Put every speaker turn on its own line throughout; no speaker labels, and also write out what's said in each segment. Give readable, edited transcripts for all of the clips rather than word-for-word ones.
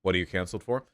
What are you canceled for?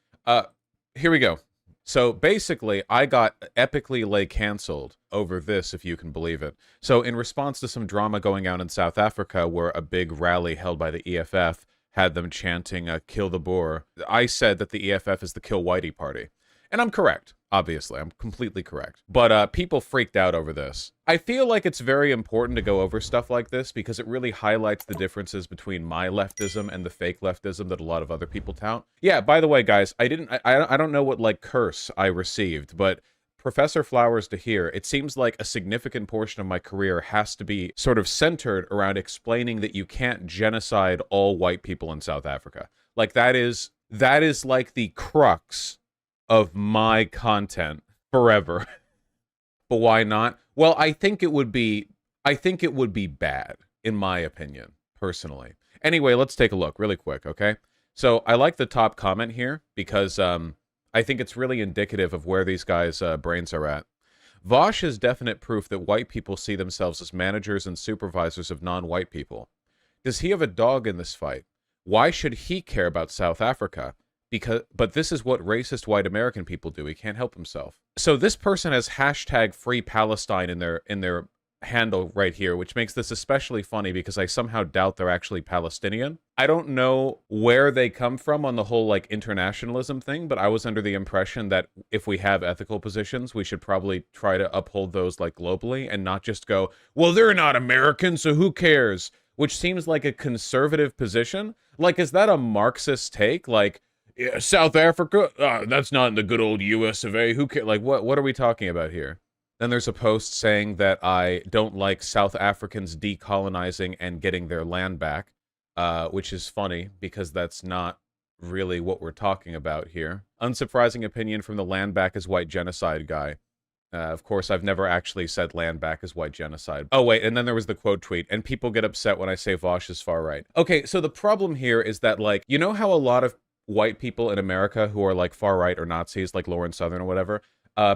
Here we go. So basically, I got epically canceled over this, if you can believe it. So in response to some drama going on in South Africa, where a big rally held by the EFF had them chanting, kill the Boer, I said that the EFF is the Kill Whitey party. And I'm correct. Obviously, I'm completely correct. But people freaked out over this. I feel like it's very important to go over stuff like this because it really highlights the differences between my leftism and the fake leftism that a lot of other people tout. Yeah, by the way, guys, I don't know what curse I received, but Professor Flowers to hear, it seems like a significant portion of my career has to be sort of centered around explaining that you can't genocide all white people in South Africa. Like that is like the crux of my content forever. But why not? Well, I think it would be bad, in my opinion, personally. Anyway, let's take a look really quick, okay? So I like the top comment here because I think it's really indicative of where these guys' brains are at. Vaush is definite proof that white people see themselves as managers and supervisors of non-white people. Does he have a dog in this fight? Why should he care about South Africa? But this is what racist white American people do. He can't help himself. So this person has hashtag Free Palestine in their handle right here, which makes this especially funny because I somehow doubt they're actually Palestinian. I don't know where they come from on the whole internationalism thing, but I was under the impression that if we have ethical positions, we should probably try to uphold those globally and not just go, well, they're not American, so who cares? Which seems like a conservative position. Is that a Marxist take? Yeah, South Africa? That's not in the good old US of A. Who cares? What are we talking about here? Then there's a post saying that I don't like South Africans decolonizing and getting their land back, which is funny because that's not really what we're talking about here. Unsurprising opinion from the land back is white genocide guy. Of course, I've never actually said land back is white genocide. Oh, wait, and then there was the quote tweet, and people get upset when I say Vaush is far right. Okay, so the problem here is that, you know how a lot of white people in America who are far right or Nazis, like Lauren Southern or whatever,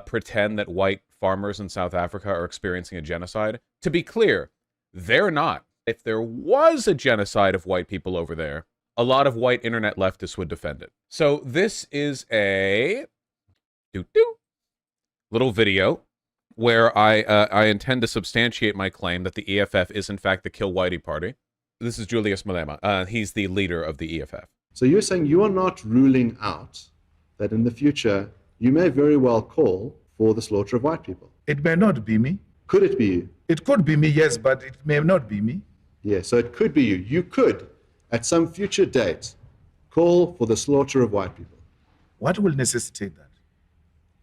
pretend that white farmers in South Africa are experiencing a genocide? To be clear, they're not. If there was a genocide of white people over there, a lot of white internet leftists would defend it. So this is a little video where I intend to substantiate my claim that the EFF is in fact the Kill Whitey party. This is Julius Malema. He's the leader of the EFF.
So you're saying you are not ruling out that in the future you may very well call for the slaughter of white people?
It may not be me.
Could it be you?
It could be me, yes, but it may not be me.
Yeah, so it could be you. You could, at some future date, call for the slaughter of white people.
What will necessitate that?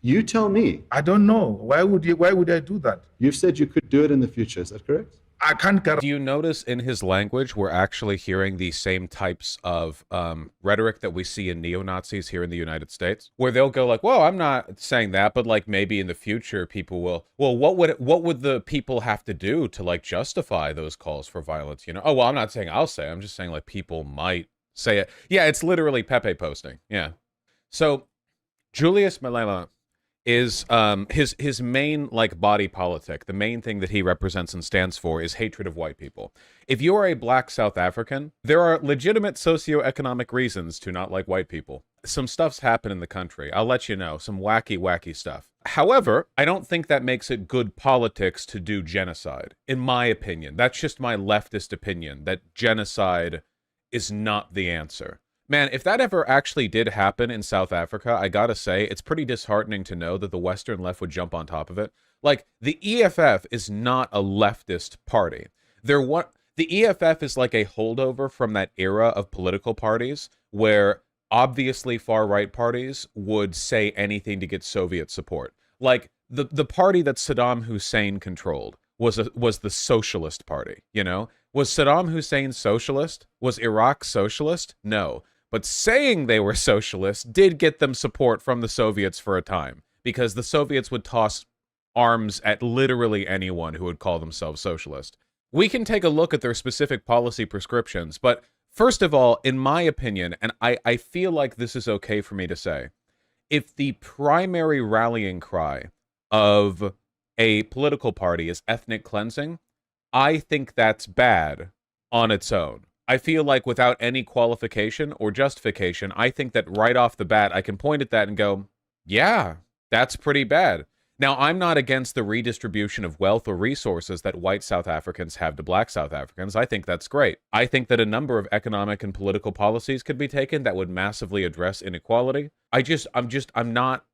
You tell me.
I don't know. Why would I do that?
You've said you could do it in the future. Is that correct?
I can't
Do you notice in his language we're actually hearing the same types of rhetoric that we see in neo-Nazis here in the United States? Where they'll go well, I'm not saying that, but maybe in the future people will. Well, what would the people have to do to justify those calls for violence? Oh, well, I'm not saying I'll say. I'm just saying people might say it. Yeah, it's literally Pepe posting. Yeah. So Julius Malema is his main body politic, the main thing that he represents and stands for is hatred of white people. If you are a black South African, there are legitimate socioeconomic reasons to not like white people. Some stuff's happened in the country. I'll let you know. Some wacky stuff. However, I don't think that makes it good politics to do genocide, in my opinion. That's just my leftist opinion, that genocide is not the answer. Man, if that ever actually did happen in South Africa, I gotta say, it's pretty disheartening to know that the Western left would jump on top of it. The EFF is not a leftist party. The EFF is like a holdover from that era of political parties where obviously far-right parties would say anything to get Soviet support. The party that Saddam Hussein controlled was the Socialist Party, Was Saddam Hussein socialist? Was Iraq socialist? No. But saying they were socialists did get them support from the Soviets for a time, because the Soviets would toss arms at literally anyone who would call themselves socialist. We can take a look at their specific policy prescriptions, but first of all, in my opinion, and I feel like this is okay for me to say, if the primary rallying cry of a political party is ethnic cleansing, I think that's bad on its own. I feel like without any qualification or justification, I think that right off the bat, I can point at that and go, yeah, that's pretty bad. Now, I'm not against the redistribution of wealth or resources that white South Africans have to black South Africans. I think that's great. I think that a number of economic and political policies could be taken that would massively address inequality. I'm not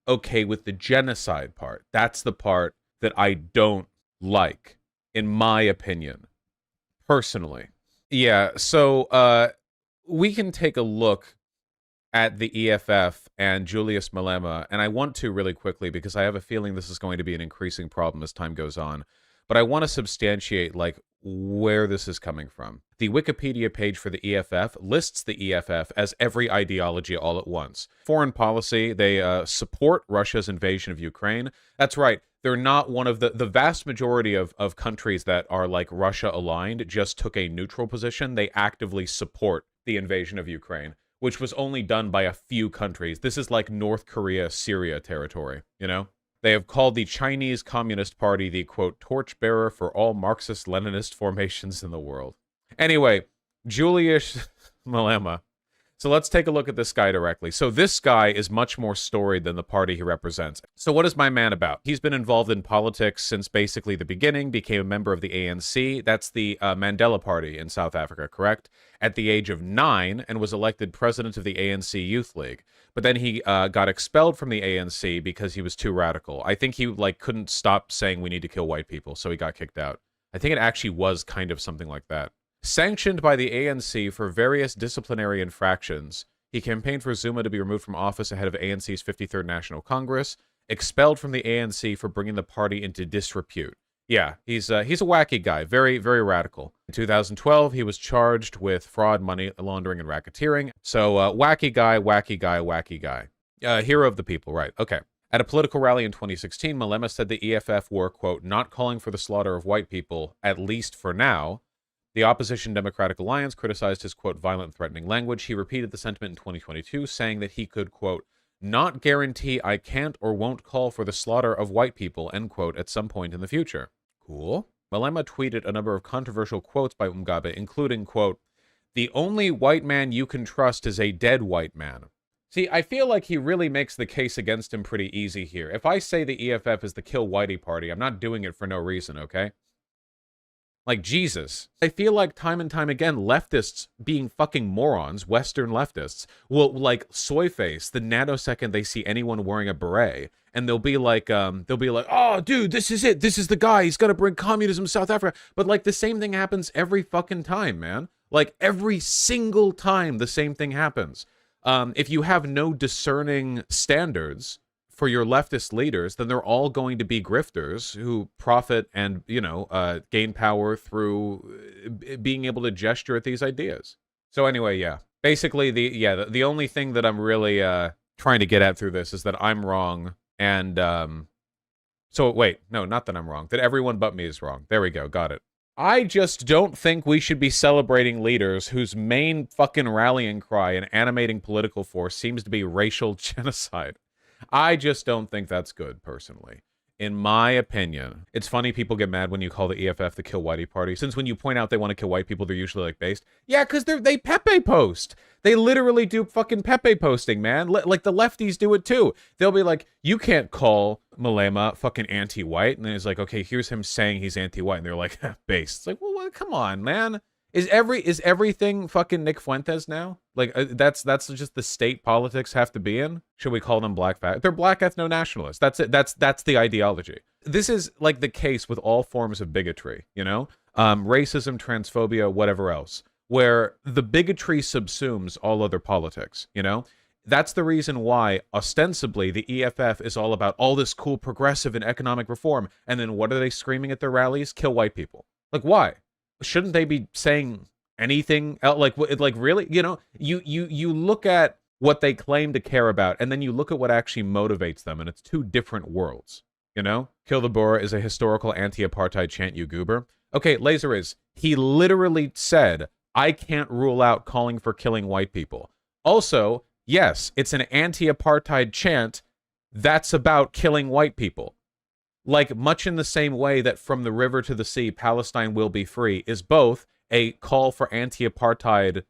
okay with the genocide part. That's the part that I don't like, in my opinion, personally. Yeah, so we can take a look at the EFF and Julius Malema, and I want to really quickly because I have a feeling this is going to be an increasing problem as time goes on, but I want to substantiate like where this is coming from. The Wikipedia page for the EFF lists the EFF as every ideology all at once. Foreign policy, they support Russia's invasion of Ukraine. That's right. They're not one of the vast majority of countries that are like Russia aligned just took a neutral position. They actively support the invasion of Ukraine, which was only done by a few countries. This is like North Korea, Syria territory, you know? They have called the Chinese Communist Party the, quote, torchbearer for all Marxist-Leninist formations in the world. Anyway, Julius Malema. So let's take a look at this guy directly. So this guy is much more storied than the party he represents. So what is my man about? He's been involved in politics since basically the beginning, became a member of the ANC. That's the Mandela Party in South Africa, correct? At the age of 9 and was elected president of the ANC Youth League. But then he got expelled from the ANC because he was too radical. I think he like couldn't stop saying we need to kill white people, so he got kicked out. I think it actually was kind of something like that. Sanctioned by the ANC for various disciplinary infractions, he campaigned for Zuma to be removed from office ahead of ANC's 53rd National Congress, expelled from the ANC for bringing the party into disrepute. Yeah, he's a wacky guy, very, very radical. In 2012, he was charged with fraud, money laundering, and racketeering. So, wacky guy, wacky guy, wacky guy. Hero of the people, right, okay. At a political rally in 2016, Malema said the EFF were, quote, not calling for the slaughter of white people, at least for now. The opposition Democratic Alliance criticized his, quote, violent and threatening language. He repeated the sentiment in 2022, saying that he could, quote, not guarantee I can't or won't call for the slaughter of white people, end quote, at some point in the future. Cool. Malema tweeted a number of controversial quotes by Mugabe, including, quote, the only white man you can trust is a dead white man. See, I feel like he really makes the case against him pretty easy here. If I say the EFF is the kill whitey party, I'm not doing it for no reason, okay? Like, Jesus. I feel like time and time again, leftists being fucking morons, Western leftists, will, like, soy face the nanosecond they see anyone wearing a beret. And they'll be like, oh, dude, this is it. This is the guy. He's got to bring communism to South Africa. But, like, the same thing happens every fucking time, man. Like, every single time the same thing happens. If you have no discerning standards for your leftist leaders, then they're all going to be grifters who profit and, you know, gain power through being able to gesture at these ideas. So anyway, yeah. Basically, the only thing that I'm really trying to get at through this is that I'm wrong, and so wait, no, not that I'm wrong. That everyone but me is wrong. There we go, got it. I just don't think we should be celebrating leaders whose main fucking rallying cry and animating political force seems to be racial genocide. I just don't think that's good, personally. In my opinion, it's funny people get mad when you call the EFF the kill whitey party, since when you point out they want to kill white people, they're usually like based. Yeah, because they Pepe post. They literally do fucking Pepe posting, man. Like the lefties do it too. They'll be like, you can't call Malema fucking anti-white. And then it's like, okay, here's him saying he's anti-white. And they're like, based. It's like, well, come on, man. Is everything fucking Nick Fuentes now? Like, that's just the state politics have to be in? Should we call them black They're black ethno-nationalists. That's it. That's the ideology. This is like the case with all forms of bigotry, you know? Racism, transphobia, whatever else, where the bigotry subsumes all other politics, you know? That's the reason why, ostensibly, the EFF is all about all this cool progressive and economic reform. And then what are they screaming at their rallies? Kill white people. Like, why? Shouldn't they be saying anything else? Like really, you know, you look at what they claim to care about, and then you look at what actually motivates them, and it's two different worlds, you know? Kill the Boer is a historical anti-apartheid chant, you goober. Okay, Laser is, he literally said, I can't rule out calling for killing white people. Also, yes, it's an anti-apartheid chant that's about killing white people. Like, much in the same way that from the river to the sea, Palestine will be free, is both a call for anti-apartheid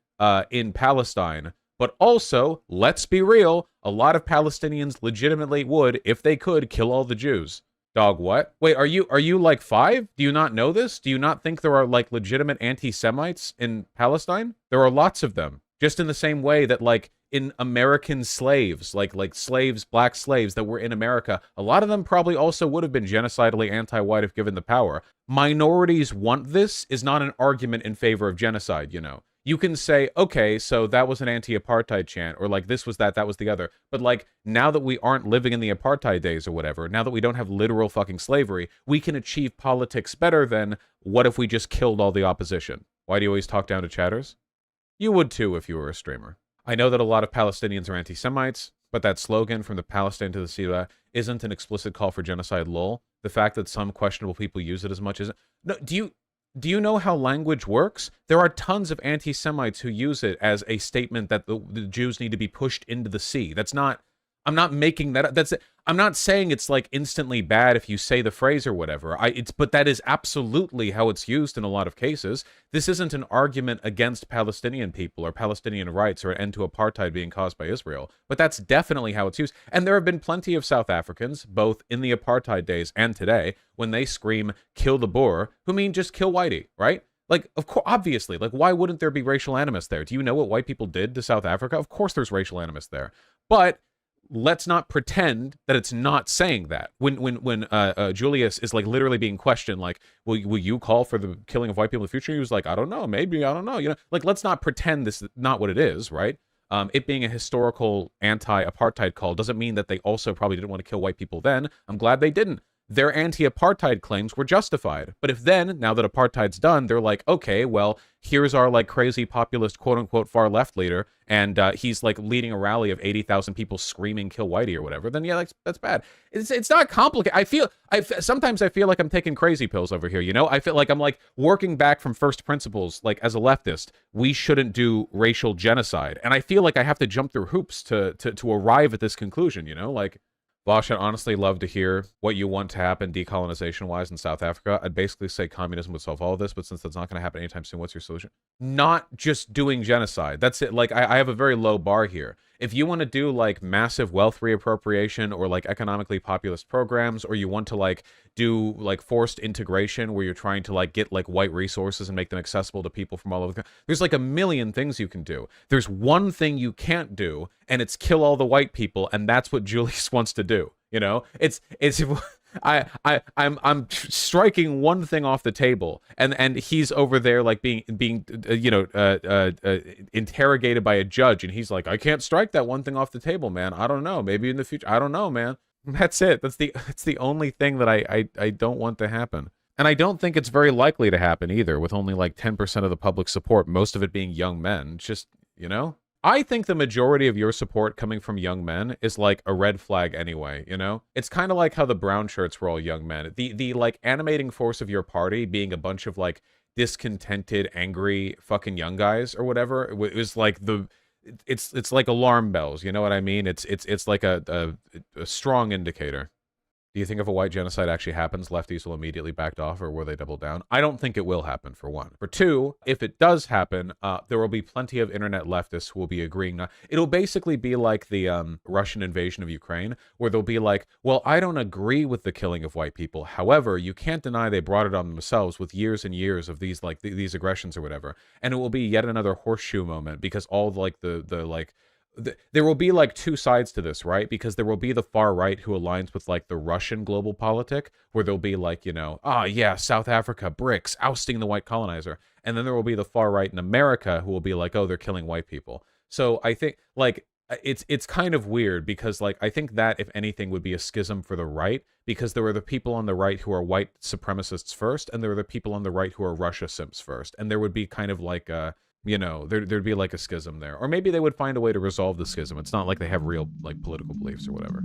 in Palestine. But also, let's be real, a lot of Palestinians legitimately would, if they could, kill all the Jews. Dog, what? Wait, are you like 5? Do you not know this? Do you not think there are like legitimate anti-Semites in Palestine? There are lots of them. Just in the same way that like in American slaves, like slaves, black slaves that were in America, a lot of them probably also would have been genocidally anti-white if given the power. Minorities want this is not an argument in favor of genocide, you know. You can say, okay, so that was an anti-apartheid chant, or like this was that was the other. But like now that we aren't living in the apartheid days or whatever, now that we don't have literal fucking slavery, we can achieve politics better than what if we just killed all the opposition? Why do you always talk down to chatters? You would too if you were a streamer. I know that a lot of Palestinians are anti-Semites, but that slogan from the Palestine to the sea isn't an explicit call for genocide, lol. The fact that some questionable people use it as much as... No, do you know how language works? There are tons of anti-Semites who use it as a statement that the Jews need to be pushed into the sea. That's not... I'm not making that up. I'm not saying it's like instantly bad if you say the phrase or whatever. But that is absolutely how it's used in a lot of cases. This isn't an argument against Palestinian people or Palestinian rights or an end to apartheid being caused by Israel. But that's definitely how it's used. And there have been plenty of South Africans, both in the apartheid days and today, when they scream, kill the Boer, who mean just kill Whitey, right? Like, of course, obviously, like, why wouldn't there be racial animus there? Do you know what white people did to South Africa? Of course there's racial animus there. But let's not pretend that it's not saying that. When Julius is like literally being questioned, like, will you call for the killing of white people in the future? He was like, I don't know, maybe, I don't know. You know, like, let's not pretend this is not what it is, right? It being a historical anti-apartheid call doesn't mean that they also probably didn't want to kill white people then. I'm glad they didn't. Their anti-apartheid claims were justified. But if then, now that apartheid's done, they're like, okay, well, here's our like crazy populist quote-unquote far left leader, and he's like leading a rally of 80,000 people screaming kill Whitey or whatever, then yeah, that's bad. It's not complicated. Sometimes I feel like I'm taking crazy pills over here, you know? I feel like I'm like working back from first principles, like as a leftist, we shouldn't do racial genocide. And I feel like I have to jump through hoops to arrive at this conclusion, you know? Like, Vaush, I'd honestly love to hear what you want to happen decolonization-wise in South Africa. I'd basically say communism would solve all of this, but since that's not going to happen anytime soon, what's your solution? Not just doing genocide. That's it. Like, I have a very low bar here. If you want to do, like, massive wealth reappropriation or, like, economically populist programs, or you want to, like, do, like, forced integration where you're trying to, like, get, like, white resources and make them accessible to people from all over the country, there's, like, a million things you can do. There's one thing you can't do, and it's kill all the white people, and that's what Julius wants to do. You know, I'm striking one thing off the table, and he's over there like being interrogated by a judge, and he's like, I can't strike that one thing off the table, man. I don't know. Maybe in the future. I don't know, man. That's it. That's the only thing that I don't want to happen. And I don't think it's very likely to happen either, with only like 10% of the public support, most of it being young men. It's just, you know? I think the majority of your support coming from young men is like a red flag anyway, you know? It's kind of like how the brown shirts were all young men. The like animating force of your party being a bunch of like discontented, angry fucking young guys or whatever, it was like it's like alarm bells, you know what I mean? It's like a strong indicator. Do you think if a white genocide actually happens, lefties will immediately back off, or will they double down? I don't think it will happen, for one. For two, if it does happen, there will be plenty of internet leftists who will be agreeing. It'll basically be like the Russian invasion of Ukraine, where they'll be like, well, I don't agree with the killing of white people. However, you can't deny they brought it on themselves with years and years of these like these aggressions or whatever. And it will be yet another horseshoe moment, because all like there will be like two sides to this, right? Because there will be the far right who aligns with like the Russian global politic, where they'll be like, you know, yeah, South Africa, BRICS, ousting the white colonizer. And then there will be the far right in America who will be like, oh, they're killing white people. So I think like it's kind of weird, because like I think that if anything would be a schism for the right, because there are the people on the right who are white supremacists first, and there are the people on the right who are Russia simps first. And there would be kind of like you know, there'd be like a schism there. Or maybe they would find a way to resolve the schism. It's not like they have real like political beliefs or whatever.